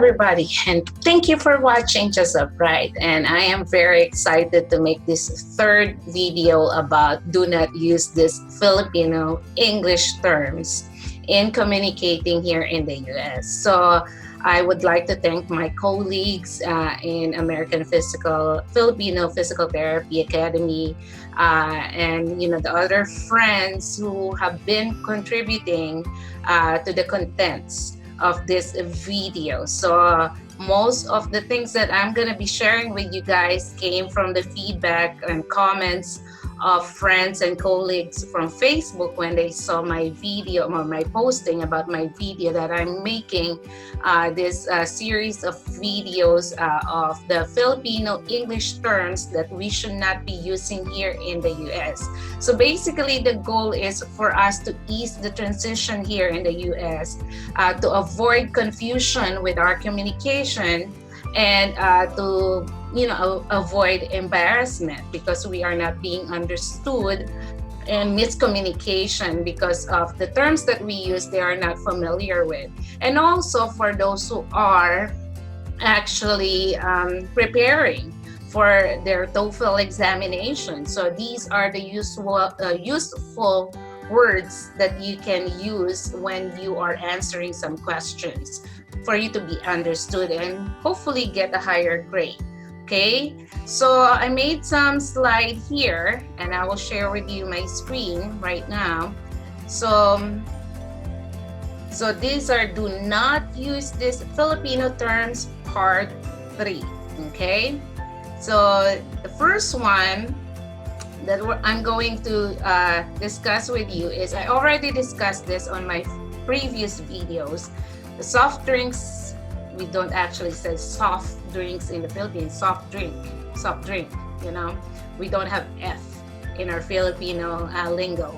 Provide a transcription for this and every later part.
everybody, and thank you for watching Just Upright. And I am very excited to make this third video about do not use this Filipino English terms in communicating here in the US. So I would like to thank my colleagues in American Filipino Physical Therapy Academy, and the other friends who have been contributing to the contents of this video. So most of the things that I'm going to be sharing with you guys came from the feedback and comments of friends and colleagues from Facebook when they saw my video or my posting about my video that I'm making this series of videos of the Filipino English terms that we should not be using here in the US. So basically the goal is for us to ease the transition here in the US, to avoid confusion with our communication, and to avoid embarrassment because we are not being understood, and miscommunication because of the terms that we use they are not familiar with. And also for those who are actually preparing for their TOEFL examination. So these are the useful words that you can use when you are answering some questions for you to be understood and hopefully get a higher grade. Okay, so I made some slide here and I will share with you my screen right now. So these are do not use this Filipino terms part 3. Okay, so the first one that I'm going to discuss with you is, I already discussed this on my previous videos. The soft drinks, we don't actually say soft drinks in the Philippines. Soft drink, we don't have F in our Filipino lingo.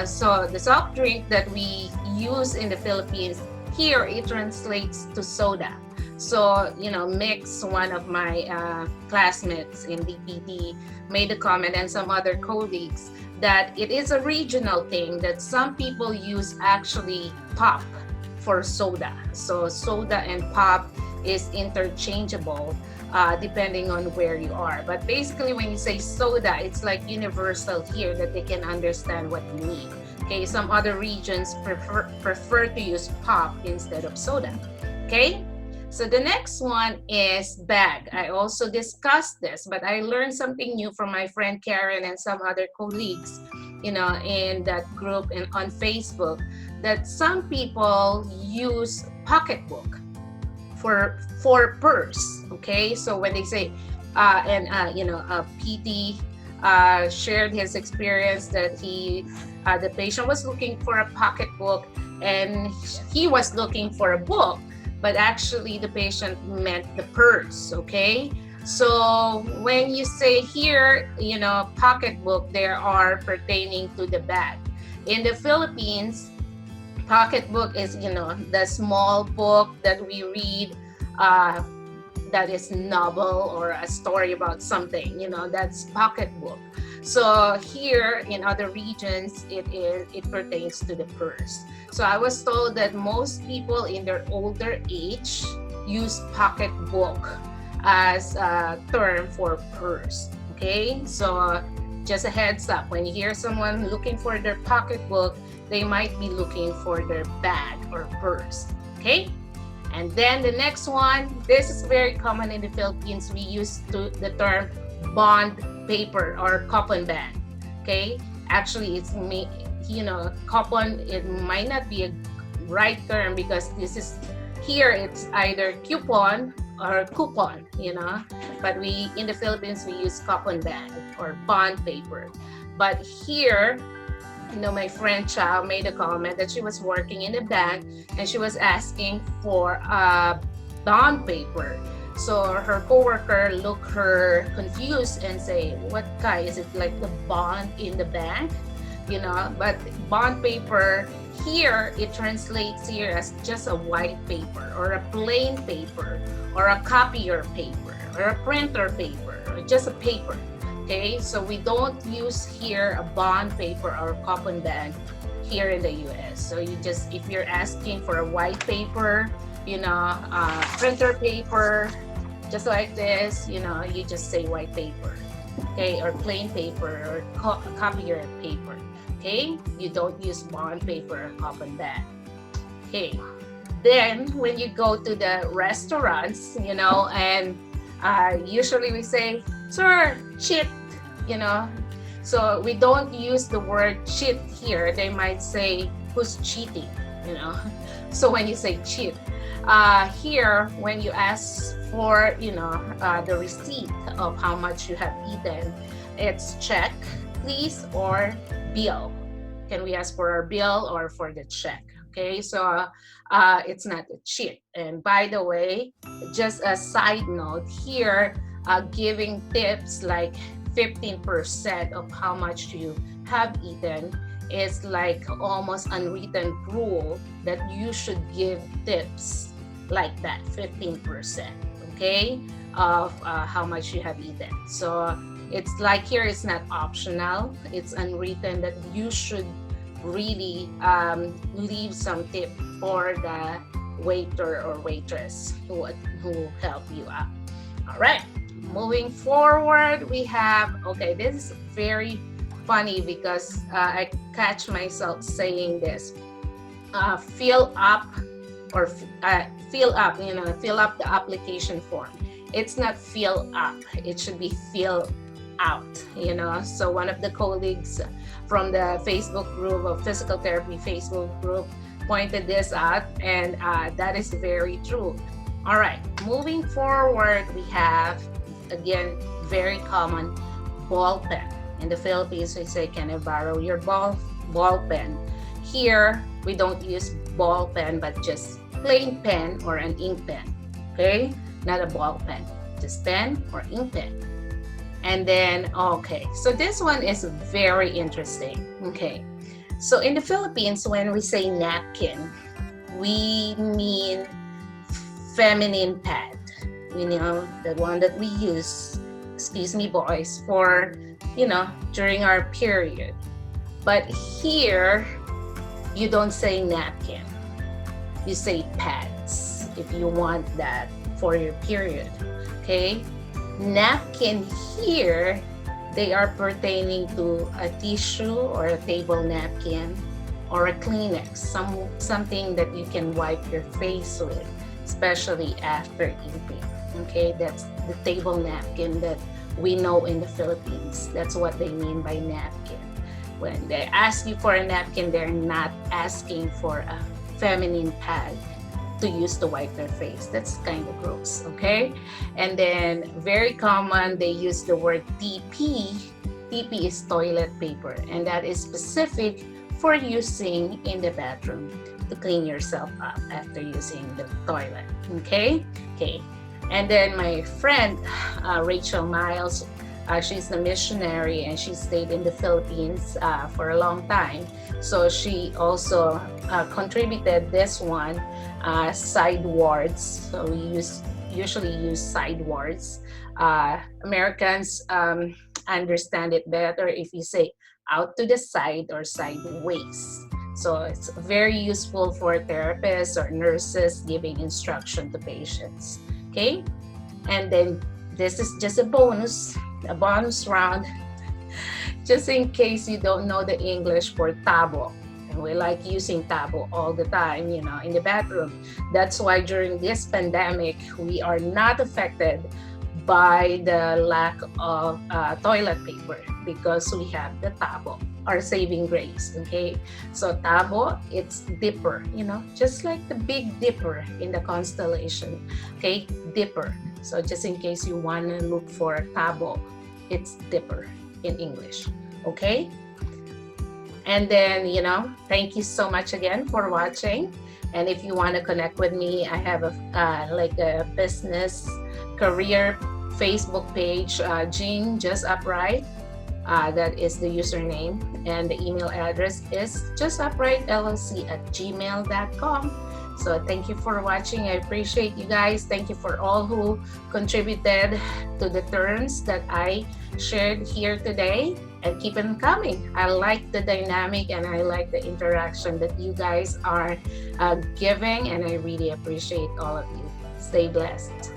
So the soft drink that we use in the Philippines, here it translates to soda. So Mix, one of my classmates in DPD, made a comment, and some other colleagues, that it is a regional thing, that some people use actually pop for soda. So soda and pop is interchangeable depending on where you are. But basically when you say soda, it's like universal here, that they can understand what you mean. Okay, some other regions prefer to use pop instead of soda. Okay, so the next one is bag. I also discussed this, but I learned something new from my friend Karen and some other colleagues in that group and on Facebook, that some people use pocketbook for purse. Okay, so when they say PT shared his experience that the patient was looking for a pocketbook and he was looking for a book, but actually the patient meant the purse. Okay, so when you say here pocketbook, they are pertaining to the bag. In the Philippines, pocketbook is the small book that we read, that is novel or a story about something, that's pocketbook. So here in other regions, it pertains to the purse. So I was told that most people in their older age use pocketbook as a term for purse. Okay, so just a heads up, when you hear someone looking for their pocketbook, they might be looking for their bag or purse. Okay, and then the next one, this is very common in the Philippines. We use the term bond paper or coupon bag. Okay, actually it's coupon, it might not be a right term because this is here it's either coupon or coupon, but we in the Philippines we use coupon bag or bond paper. But here my friend Chow made a comment that she was working in a bank and she was asking for a bond paper. So her coworker looked her confused and say, what kind? Is it like the bond in the bank? But bond paper here, it translates here as just a white paper or a plain paper or a copier paper or a printer paper or just a paper. Okay, so we don't use here a bond paper or coupon bag here in the US. So if you're asking for a white paper, printer paper, just like this, you just say white paper, okay, or plain paper, or copier paper, okay? You don't use bond paper or cotton bag, okay? Then when you go to the restaurants, and usually we say, sir, cheat, you know. So we don't use the word cheat here. They might say, who's cheating, you know. So when you say cheat, here, when you ask for, the receipt of how much you have eaten, it's check, please, or bill. Can we ask for our bill or for the check? Okay, so it's not a cheat. And by the way, just a side note here, giving tips like 15% of how much you have eaten is like almost unwritten rule that you should give tips like that, 15%, okay, of how much you have eaten. So it's like here, it's not optional, it's unwritten that you should really leave some tip for the waiter or waitress who help you out. All right, moving forward, we have, okay, this is very funny because I catch myself saying this. Fill up or fill up, fill up the application form. It's not fill up, it should be fill out, So one of the colleagues from the Facebook group of physical therapy Facebook group pointed this out, and that is very true. All right, moving forward, we have, again, very common, ball pen. In the Philippines, we say, can I borrow your ball pen? Here, we don't use ball pen, but just plain pen or an ink pen, okay? Not a ball pen, just pen or ink pen. And then, okay, so this one is very interesting, okay? So in the Philippines, when we say napkin, we mean feminine pad, the one that we use, excuse me, boys, for, during our period. But here, you don't say napkin, you say pads if you want that for your period, okay? Napkin here, they are pertaining to a tissue or a table napkin or a Kleenex, something that you can wipe your face with, especially after eating, okay? That's the table napkin that we know in the Philippines. That's what they mean by napkin. When they ask you for a napkin, they're not asking for a feminine pad to use to wipe their face. That's kind of gross, okay? And then very common, they use the word TP. TP is toilet paper, and that is specific for using in the bathroom to clean yourself up after using the toilet, okay? Okay. And then my friend, Rachel Miles, she's a missionary and she stayed in the Philippines for a long time. So she also contributed this one, side words. So we usually use side words. Americans understand it better if you say out to the side or sideways. So it's very useful for therapists or nurses giving instruction to patients. Okay, and then this is just a bonus round, just in case you don't know the English for tabo. And we like using tabo all the time, in the bathroom. That's why during this pandemic, we are not affected by the lack of toilet paper because we have the tabo, our saving grace, okay? So tabo, it's dipper, just like the Big Dipper in the constellation, okay? Dipper. So just in case you want to look for tabo, it's dipper in English, okay? And then, thank you so much again for watching. And if you want to connect with me, I have a business career Facebook page, Jean Just Upright. That is the username, and the email address is justuprightllc@gmail.com. So thank you for watching. I appreciate you guys. Thank you for all who contributed to the terms that I shared here today. And keep them coming. I like the dynamic and I like the interaction that you guys are giving, and I really appreciate all of you. Stay blessed.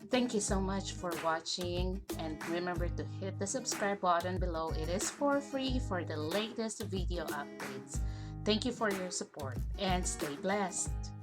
Thank you so much for watching, and remember to hit the subscribe button below. It is for free for the latest video updates. Thank you for your support and stay blessed.